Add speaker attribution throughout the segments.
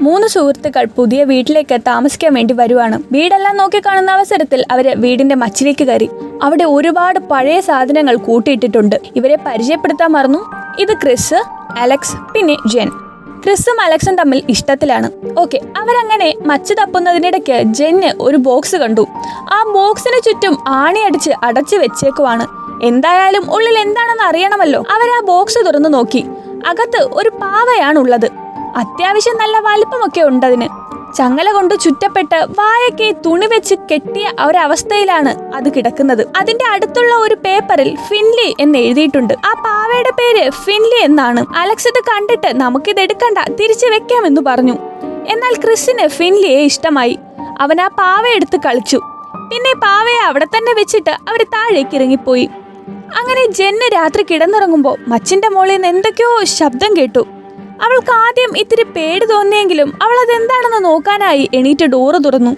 Speaker 1: മൂന്ന് സുഹൃത്തുക്കൾ പുതിയ വീട്ടിലേക്ക് താമസിക്കാൻ വേണ്ടി വരുവാണ്. വീടെല്ലാം നോക്കിക്കാണുന്ന അവസരത്തിൽ അവര് വീടിന്റെ മച്ചിലേക്ക് കയറി. അവിടെ ഒരുപാട് പഴയ സാധനങ്ങൾ കൂട്ടിയിട്ടിട്ടുണ്ട്. ഇവരെ പരിചയപ്പെടുത്താൻ മറന്നു. ഇത് ക്രിസ്, അലക്സ്, പിന്നെ ജെൻ. ക്രിസും അലക്സും തമ്മിൽ ഇഷ്ടത്തിലാണ്. ഓക്കെ, അവരങ്ങനെ മച്ച് തപ്പുന്നതിനിടയ്ക്ക് ജെന്ന് ഒരു ബോക്സ് കണ്ടു. ആ ബോക്സിന് ചുറ്റും ആണിയടിച്ച് അടച്ചു വെച്ചേക്കുവാണ്. എന്തായാലും ഉള്ളിൽ എന്താണെന്ന് അറിയണമല്ലോ. അവർ ആ ബോക്സ് തുറന്നു നോക്കി. അകത്ത് ഒരു പാവയാണുള്ളത്. അത്യാവശ്യം നല്ല വലിപ്പമൊക്കെ ഉണ്ടതിന്. ചങ്ങല കൊണ്ട് ചുറ്റപ്പെട്ട് വായൊക്കെ തുണി വെച്ച് കെട്ടിയ ഒരവസ്ഥയിലാണ് അത് കിടക്കുന്നത്. അതിന്റെ അടുത്തുള്ള ഒരു പേപ്പറിൽ ഫിൻലി എന്ന് എഴുതിയിട്ടുണ്ട്. ആ പാവയുടെ പേര് ഫിൻലി എന്നാണ്. അലക്സ് ഇത് കണ്ടിട്ട് നമുക്കിത് എടുക്കണ്ട, തിരിച്ചു വെക്കാമെന്ന് പറഞ്ഞു. എന്നാൽ ക്രിസിന് ഫിൻലിയെ ഇഷ്ടമായി. അവൻ ആ പാവ എടുത്ത് കളിച്ചു. പിന്നെ പാവയെ അവിടെ തന്നെ വെച്ചിട്ട് അവര് താഴേക്ക് ഇറങ്ങിപ്പോയി. അങ്ങനെ ജെന്ന് രാത്രി കിടന്നുറങ്ങുമ്പോൾ മച്ചിന്റെ മോളിൽ നിന്ന് എന്തൊക്കെയോ ശബ്ദം കേട്ടു. അവൾക്ക് ആദ്യം ഇത്തിരി പേടി തോന്നിയെങ്കിലും അവൾ അതെന്താണെന്ന് നോക്കാനായി എണീറ്റ് ഡോറ് തുറന്നു.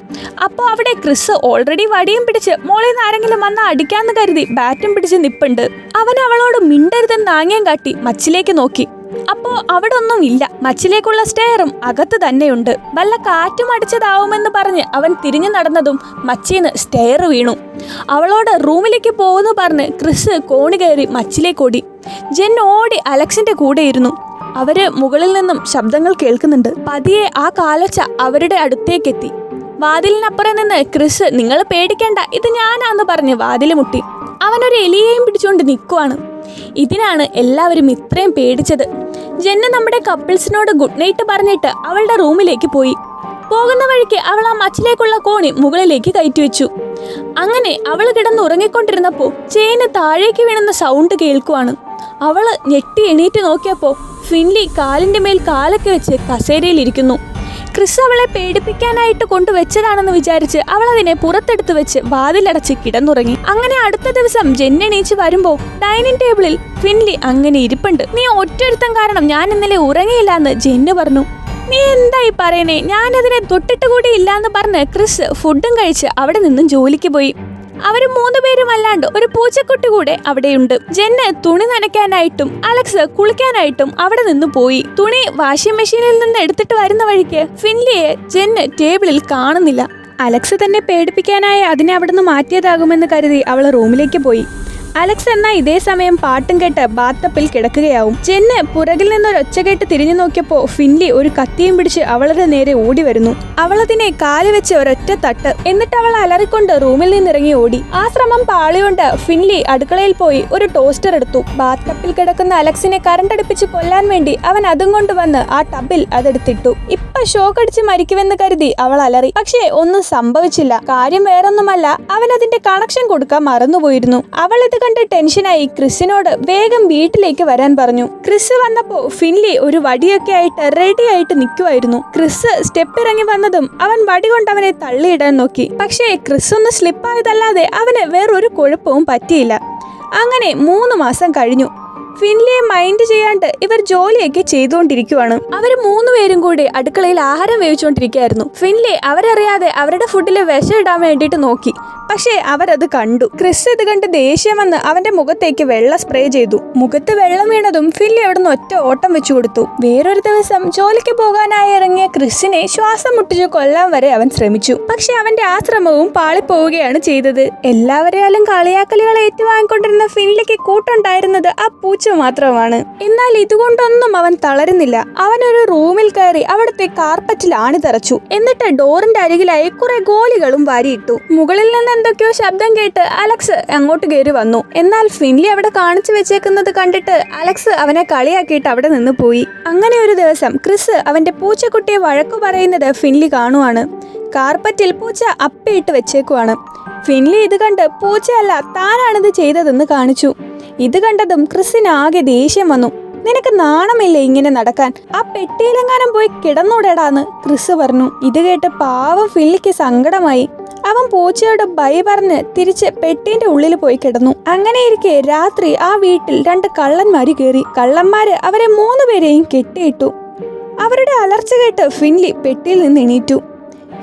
Speaker 1: അപ്പോൾ അവിടെ ക്രിസ് ഓൾറെഡി വടിയും പിടിച്ച് മോളിൽ നിന്ന് ആരെങ്കിലും വന്ന് അടിക്കാന്ന് കരുതി ബാറ്റും പിടിച്ച് നിപ്പുണ്ട്. അവൻ അവളോട് മിണ്ടരുതെന്ന് ആംഗ്യം കാട്ടി മച്ചിലേക്ക് നോക്കി. അപ്പോ അവിടെ ഒന്നും ഇല്ല. മച്ചിലേക്കുള്ള സ്റ്റെയറും അകത്ത് തന്നെയുണ്ട്. വല്ല കാറ്റും അടിച്ചതാവുമെന്ന് പറഞ്ഞ് അവൻ തിരിഞ്ഞു നടന്നതും മച്ചീന്ന് സ്റ്റെയർ വീണു. അവളോട് റൂമിലേക്ക് പോകുന്നു പറഞ്ഞ് ക്രിസ് കോണി കയറി മച്ചിലേക്കോടി. ജെൻ ഓടി അലക്സിന്റെ കൂടെ ഇരുന്നു. അവര് മുകളിൽ നിന്നും ശബ്ദങ്ങൾ കേൾക്കുന്നുണ്ട്. പതിയെ ആ കാലച്ച അവരുടെ അടുത്തേക്കെത്തി. വാതിലിനപ്പുറം നിന്ന് ക്രിസ്, നിങ്ങൾ പേടിക്കേണ്ട, ഇത് ഞാനാന്ന് പറഞ്ഞ് വാതില് മുട്ടി. അവനൊരു എലിയെയും പിടിച്ചുകൊണ്ട് നിൽക്കുവാണ്. ഇതിനാണ് എല്ലാവരും ഇത്രയും പേടിച്ചത്. ജെന്ന് നമ്മുടെ കപ്പിൾസിനോട് ഗുഡ് നൈറ്റ് പറഞ്ഞിട്ട് അവളുടെ റൂമിലേക്ക് പോയി. പോകുന്ന വഴിക്ക് അവൾ ആ മച്ചിലേക്കുള്ള കോണി മുകളിലേക്ക് കയറ്റി വെച്ചു. അങ്ങനെ അവൾ കിടന്നുറങ്ങിക്കൊണ്ടിരുന്നപ്പോൾ ചെയിന് താഴേക്ക് വീണുന്ന സൗണ്ട് കേൾക്കുവാണ്. അവള് ഞെട്ടി എണീറ്റ് നോക്കിയപ്പോ ഫിൻലി കാലിന്റെ മേൽ കാലൊക്കെ വെച്ച് കസേരയിലിരിക്കുന്നു. ക്രിസ് അവളെ പേടിപ്പിക്കാനായിട്ട് കൊണ്ടുവച്ചതാണെന്ന് വിചാരിച്ച് അവൾ അതിനെ പുറത്തെടുത്ത് വെച്ച് വാതിലടച്ച് കിടന്നുറങ്ങി. അങ്ങനെ അടുത്ത ദിവസം ജെൻ എണീച്ച് വരുമ്പോ ഡൈനിങ് ടേബിളിൽ ഫിൻലി അങ്ങനെ ഇരിപ്പുണ്ട്. നീ ഒറ്റൊരുത്തം കാരണം ഞാൻ ഇന്നലെ ഉറങ്ങിയില്ലാന്ന് ജെന്ന് പറഞ്ഞു. നീ എന്തായി പറയണേ, ഞാനതിനെ തൊട്ടിട്ട് കൂടി ഇല്ലാന്ന് പറഞ്ഞ് ക്രിസ് ഫുഡും കഴിച്ച് അവിടെ നിന്നും ജോലിക്ക് പോയി. അവര് 3 പേരും അല്ലാണ്ട് ഒരു പൂച്ചക്കുട്ടി കൂടെ അവിടെയുണ്ട്. ജെന്ന് തുണി നനയ്ക്കാനായിട്ടും അലക്സ് കുളിക്കാനായിട്ടും അവിടെ നിന്ന് പോയി. തുണി വാഷിംഗ് മെഷീനിൽ നിന്ന് എടുത്തിട്ട് വരുന്ന വഴിക്ക് ഫിൻലിയെ ജെന്ന് ടേബിളിൽ കാണുന്നില്ല. അലക്സ് തന്നെ പേടിപ്പിക്കാനായി അതിനെ അവിടുന്ന് മാറ്റിയതാകുമെന്ന് കരുതി അവൾ റൂമിലേക്ക് പോയി. അലക്സ് എന്നാ ഇതേ സമയം പാട്ടും കേട്ട് ബാത്തപ്പിൽ കിടക്കുകയാവും. ജെന്ന് പുറകിൽ നിന്നൊരൊച്ച കേട്ട് തിരിഞ്ഞു നോക്കിയപ്പോ ഫിൻലി ഒരു കത്തിയും പിടിച്ച് അവളുടെ നേരെ ഓടി വരുന്നു. അവളതിനെ കാല് വെച്ച് ഒരൊറ്റ തട്ട്. എന്നിട്ട് അവൾ അലറിക്കൊണ്ട് റൂമിൽ നിന്നിറങ്ങി ഓടി. ആ ശ്രമം പാളിയോണ്ട് ഫിൻലി അടുക്കളയിൽ പോയി ഒരു ടോസ്റ്റർ എടുത്തു. ബാത്തപ്പിൽ കിടക്കുന്ന അലക്സിനെ കറണ്ടടിപ്പിച്ച് കൊല്ലാൻ വേണ്ടി അവൻ അതും കൊണ്ടുവന്ന് ആ ടബിൽ അതെടുത്തിട്ടു. ഇപ്പൊ ഷോക്ക് അടിച്ച് മരിക്കുമെന്ന് കരുതി അവൾ അലറി. പക്ഷേ ഒന്നും സംഭവിച്ചില്ല. കാര്യം വേറൊന്നുമല്ല, അവൻ അതിന്റെ കണക്ഷൻ കൊടുക്കാൻ മറന്നുപോയിരുന്നു. അവൾ ഇത് കണ്ട് ടെൻഷനായി ക്രിസിനോട് വേഗം വീട്ടിലേക്ക് വരാൻ പറഞ്ഞു. ക്രിസ് വന്നപ്പോ ഫിൻലി ഒരു വടിയൊക്കെ ആയിട്ട് റെഡി ആയിട്ട് നിൽക്കുമായിരുന്നു. ക്രിസ് സ്റ്റെപ്പ് ഇറങ്ങി വന്നതും അവൻ വടി കൊണ്ട് അവനെ തള്ളിയിടാൻ നോക്കി. പക്ഷേ ക്രിസ് ഒന്ന് സ്ലിപ്പായതല്ലാതെ അവന് വേറൊരു കുഴപ്പവും പറ്റിയില്ല. അങ്ങനെ 3 മാസം കഴിഞ്ഞു. ഫിൻലിയെ മൈൻഡ് ചെയ്യാണ്ട് ഇവർ ജോലിയൊക്കെ ചെയ്തുകൊണ്ടിരിക്കുവാണ്. അവര് 3 പേരും കൂടി അടുക്കളയിൽ ആഹാരം വേവിച്ചുകൊണ്ടിരിക്കുകയായിരുന്നു. ഫിൻലി അവരറിയാതെ അവരുടെ ഫുഡിൽ വിഷം ഇടാൻ വേണ്ടിയിട്ട് നോക്കി. പക്ഷേ അവരത് കണ്ടു. ക്രിസ് ഇത് കണ്ട് ദേഷ്യം വന്ന് അവന്റെ മുഖത്തേക്ക് വെള്ളം സ്പ്രേ ചെയ്തു. മുഖത്ത് വെള്ളം വീണതും ഫിൻലി അവിടുന്ന് ഒറ്റ ഓട്ടം വെച്ചു കൊടുത്തു. വേറൊരു ദിവസം ജോലിക്ക് പോകാനായി ഇറങ്ങിയ ക്രിസിനെ ശ്വാസം മുട്ടിച്ചു കൊല്ലാൻ വരെ അവൻ ശ്രമിച്ചു. പക്ഷെ അവന്റെ ആ ശ്രമവും പാളിപ്പോവുകയാണ് ചെയ്തത്. എല്ലാവരെയാലും കളിയാക്കലുകൾ ഏറ്റുവാങ്ങിക്കൊണ്ടിരുന്ന ഫിൻലിക്ക് കൂട്ടുണ്ടായിരുന്നത് ആ പൂച്ച മാത്രമാണ്. എന്നാൽ ഇതുകൊണ്ടൊന്നും അവൻ തളരുന്നില്ല. അവൻ ഒരു റൂമിൽ കയറി അവിടുത്തെ കാർപ്പറ്റിൽ ആണി തറച്ചു. എന്നിട്ട് ഡോറിന്റെ അരികിലായി കുറെ ഗോലികളും വാരിയിട്ടു. മുകളിൽ നിന്ന് എന്തൊക്കെയോ ശബ്ദം കേട്ട് അലക്സ് അങ്ങോട്ട് കയറി വന്നു. എന്നാൽ ഫിൻലി അവിടെ കാണിച്ചു വെച്ചേക്കുന്നത് കണ്ടിട്ട് അലക്സ് അവനെ കളിയാക്കിയിട്ട് അവിടെ നിന്ന് പോയി. അങ്ങനെ ഒരു ദിവസം ക്രിസ് അവന്റെ പൂച്ചക്കുട്ടിയെ വഴക്കു പറയുന്നത് ഫിൻലി കാണുവാണ്. കാർപ്പറ്റിൽ പൂച്ച അപ്പയിട്ട് വെച്ചേക്കുവാണ്. ഫിൻലി ഇത് കണ്ട് പൂച്ചയല്ല താനാണിത് ചെയ്തതെന്ന് കാണിച്ചു. ഇത് കണ്ടതും ക്രിസിന് ആകെ ദേഷ്യം വന്നു. നിനക്ക് നാണമില്ലേ ഇങ്ങനെ നടക്കാൻ? ആ പെട്ടിയിലെങ്ങാനും പോയി കിടന്നൂടെടാന്ന് ക്രിസ് പറഞ്ഞു. ഇത് കേട്ട് പാവം ഫിൻലിക്ക് സങ്കടമായി. അവൻ പൂച്ചയോട് ബൈ പറഞ്ഞ് തിരിച്ച് പെട്ടീന്റെ ഉള്ളിൽ പോയി കിടന്നു. അങ്ങനെയിരിക്കെ രാത്രി ആ വീട്ടിൽ 2 കള്ളന്മാര് കയറി. കള്ളന്മാര് അവരെ 3 പേരെയും കെട്ടിയിട്ടു. അവരുടെ അലർച്ച കേട്ട് ഫിൻലി പെട്ടിയിൽ നിന്ന് എണീറ്റു.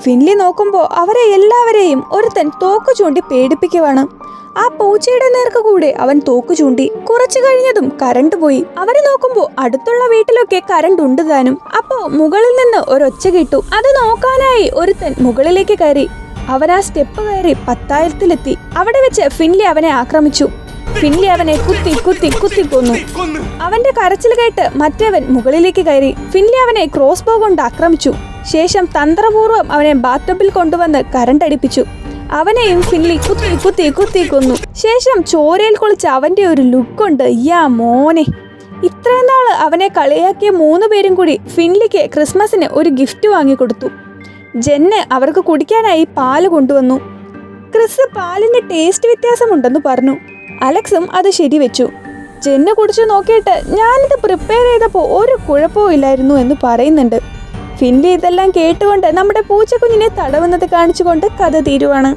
Speaker 1: ഫിൻലി നോക്കുമ്പോൾ അവരെ എല്ലാവരെയും ഒരുത്തൻ തോക്ക് ചൂണ്ടി പേടിപ്പിക്കുവാണ്. ആ പൂച്ചയുടെ നേർക്ക് കൂടെ അവൻ തോക്ക് ചൂണ്ടി. കുറച്ചു കഴിഞ്ഞതും കറണ്ട് പോയി. അവര് നോക്കുമ്പോ അടുത്തുള്ള വീട്ടിലൊക്കെ കറണ്ട് ഉണ്ട് താനും. അപ്പോ മുകളിൽ നിന്ന് ഒരൊച്ച കേട്ടു. അത് നോക്കാനായി ഒരുത്തൻ മുകളിലേക്ക് കയറി. അവൻ ആ സ്റ്റെപ്പ് കയറി 10,000-ത്തിലെത്തി. അവിടെ വെച്ച് ഫിൻലി അവനെ ആക്രമിച്ചു. ഫിൻലി അവനെ കുത്തി കുത്തി കുത്തി കൊന്നു. അവന്റെ കരച്ചിൽ കേട്ട് മറ്റവൻ മുകളിലേക്ക് കയറി. ഫിൻലി അവനെ ക്രോസ് ബോ കൊണ്ട് ആക്രമിച്ചു. ശേഷം തന്ത്രപൂർവ്വം അവനെ ബാത്ടബിൽ കൊണ്ടുവന്ന് കറണ്ട് അടിപ്പിച്ചു. അവനെയും ഫിൻലി കുത്തി കുത്തി കുത്തി കൊന്നു. ശേഷം ചോരയിൽ കുളിച്ച അവന്റെ ഒരു ലുക്കുണ്ട്. യാ മോനെ! ഇത്രയും നാള് അവനെ കളിയാക്കിയ 3 പേരും കൂടി ഫിൻലിക്ക് ക്രിസ്മസിന് ഒരു ഗിഫ്റ്റ് വാങ്ങിക്കൊടുത്തു. ജെന്ന് അവർക്ക് കുടിക്കാനായി പാല് കൊണ്ടുവന്നു. ക്രിസ് പാലിന് ടേസ്റ്റ് വ്യത്യാസമുണ്ടെന്ന് പറഞ്ഞു. അലക്സും അത് ശരിവെച്ചു. ജെന്ന് കുടിച്ചു നോക്കിയിട്ട് ഞാനിത് പ്രിപ്പയർ ചെയ്തപ്പോൾ ഒരു കുഴപ്പവും ഇല്ലായിരുന്നു എന്ന് പറയുന്നുണ്ട്. ഫിൻലി ഇതെല്ലാം കേട്ടുകൊണ്ട് നമ്മുടെ പൂച്ചക്കുഞ്ഞിനെ തടവുന്നത് കാണിച്ചുകൊണ്ട് കഥ തീരുവാണ്.